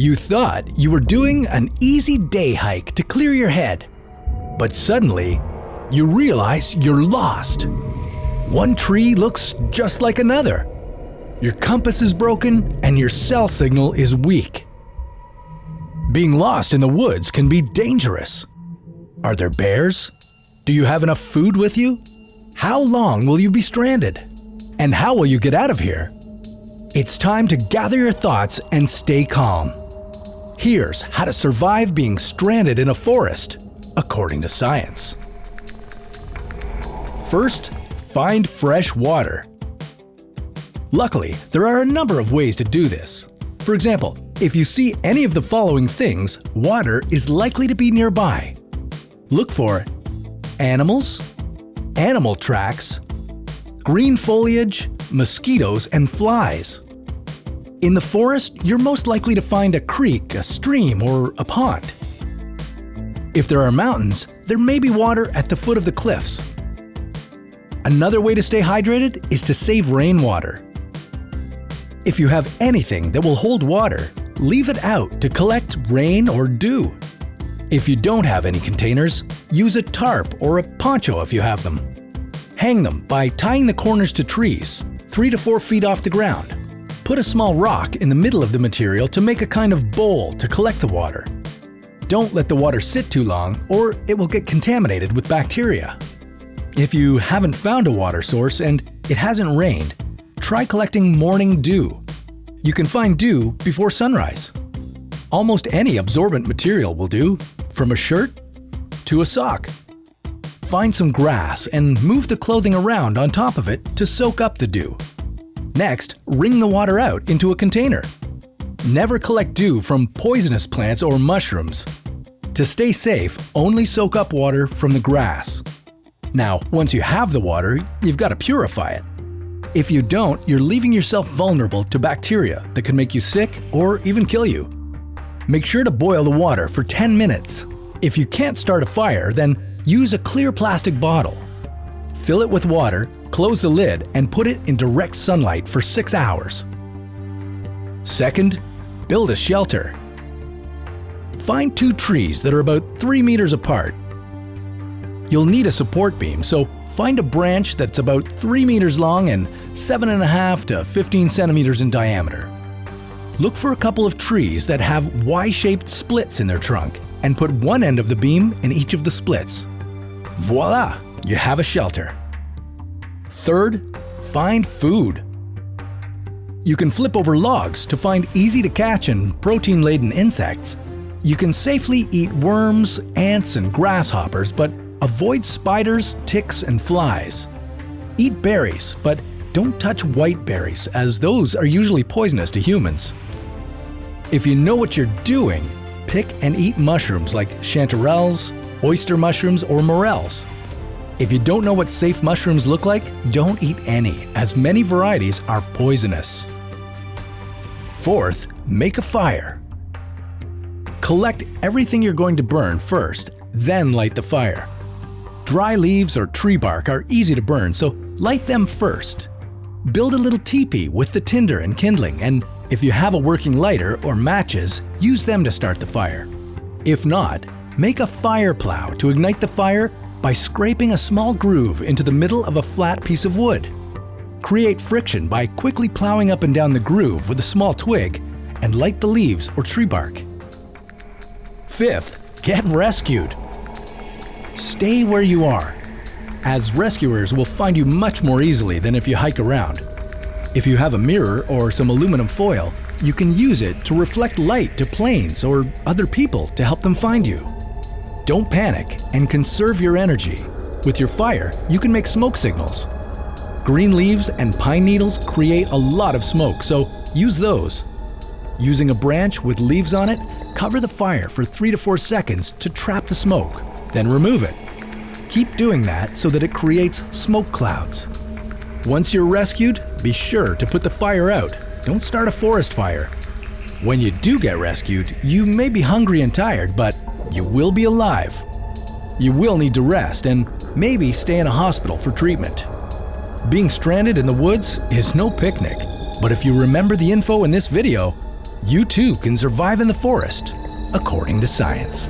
You thought you were doing an easy day hike to clear your head, but suddenly you realize you're lost. One tree looks just like another. Your compass is broken and your cell signal is weak. Being lost in the woods can be dangerous. Are there bears? Do you have enough food with you? How long will you be stranded? And how will you get out of here? It's time to gather your thoughts and stay calm. Here's how to survive being stranded in a forest, according to science. First, find fresh water. Luckily, there are a number of ways to do this. For example, if you see any of the following things, water is likely to be nearby. Look for animals, animal tracks, green foliage, mosquitoes, and flies. In the forest, you're most likely to find a creek, a stream, or a pond. If there are mountains, there may be water at the foot of the cliffs. Another way to stay hydrated is to save rainwater. If you have anything that will hold water, leave it out to collect rain or dew. If you don't have any containers, use a tarp or a poncho if you have them. Hang them by tying the corners to trees, 3 to 4 feet off the ground. Put a small rock in the middle of the material to make a kind of bowl to collect the water. Don't let the water sit too long or it will get contaminated with bacteria. If you haven't found a water source and it hasn't rained, try collecting morning dew. You can find dew before sunrise. Almost any absorbent material will do, from a shirt to a sock. Find some grass and move the clothing around on top of it to soak up the dew. Next, wring the water out into a container. Never collect dew from poisonous plants or mushrooms. To stay safe, only soak up water from the grass. Now, once you have the water, you've got to purify it. If you don't, you're leaving yourself vulnerable to bacteria that can make you sick or even kill you. Make sure to boil the water for 10 minutes. If you can't start a fire, then use a clear plastic bottle. Fill it with water, close the lid, and put it in direct sunlight for 6 hours. Second, build a shelter. Find 2 trees that are about 3 meters apart. You'll need a support beam, so find a branch that's about 3 meters long and 7.5 to 15 centimeters in diameter. Look for a couple of trees that have Y-shaped splits in their trunk and put one end of the beam in each of the splits. Voila! You have a shelter. Third, find food. You can flip over logs to find easy-to-catch and protein-laden insects. You can safely eat worms, ants, and grasshoppers, but avoid spiders, ticks, and flies. Eat berries, but don't touch white berries, as those are usually poisonous to humans. If you know what you're doing, pick and eat mushrooms like chanterelles, oyster mushrooms, or morels. If you don't know what safe mushrooms look like, don't eat any, as many varieties are poisonous. Fourth, make a fire. Collect everything you're going to burn first, then light the fire. Dry leaves or tree bark are easy to burn, so light them first. Build a little teepee with the tinder and kindling, and if you have a working lighter or matches, use them to start the fire. If not, make a fire plow to ignite the fire by scraping a small groove into the middle of a flat piece of wood. Create friction by quickly plowing up and down the groove with a small twig and light the leaves or tree bark. Fifth, get rescued. Stay where you are, as rescuers will find you much more easily than if you hike around. If you have a mirror or some aluminum foil, you can use it to reflect light to planes or other people to help them find you. Don't panic and conserve your energy. With your fire, you can make smoke signals. Green leaves and pine needles create a lot of smoke, so use those. Using a branch with leaves on it, cover the fire for 3 to 4 seconds to trap the smoke, then remove it. Keep doing that so that it creates smoke clouds. Once you're rescued, be sure to put the fire out. Don't start a forest fire. When you do get rescued, you may be hungry and tired, but you will be alive. You will need to rest and maybe stay in a hospital for treatment. Being stranded in the woods is no picnic, but if you remember the info in this video, you too can survive in the forest, according to science.